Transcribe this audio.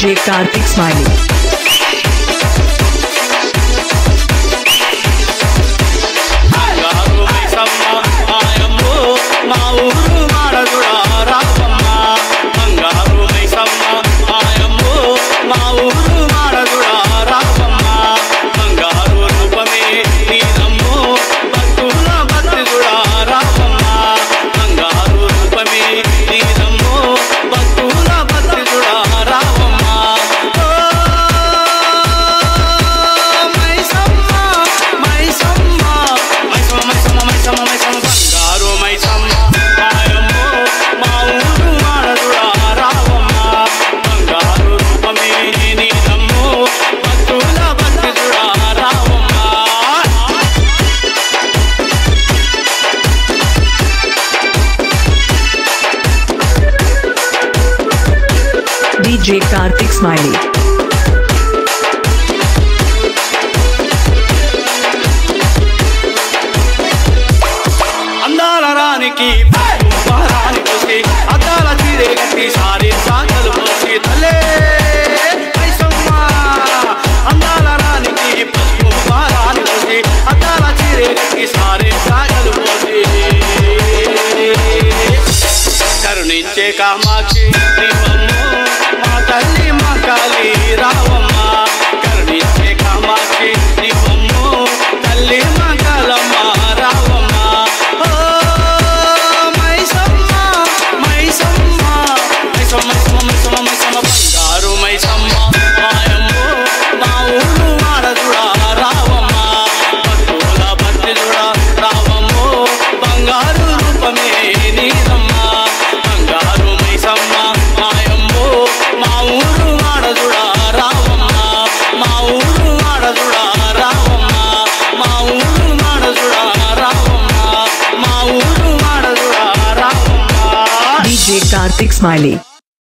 DJ Kartik Smiley. DJ Kartik Smiley. अंदाला रानी की रानी पोसी अद्दाला चीरे गट्टी सारे सागल पोसी तले ऐसम्मा अंदाला रानी की रानी पोसी अद्दाला चीरे गट्टी सारे सागल पोसी करुणिंचे कामाक्षी మా తల్లి మా కాళీ రావమ్మ కరుణించే కామాక్షి నీవమ్మ తల్లి మా కాలమ్మ రావమ్మ ఓ మైసమ్మ మైసమ్మ మైసమ్మ మైసమ్మ మైసమ్మ బంగారు మైసమ్మ మాయమ్మ మా ఊరు ఆడదుడా రావమ్మ భక్తుల భక్తుడా రావమ్మ బంగారు రూపమే నీదమ్మ బంగారు మైసమ్మ DJ Kartik Smiley.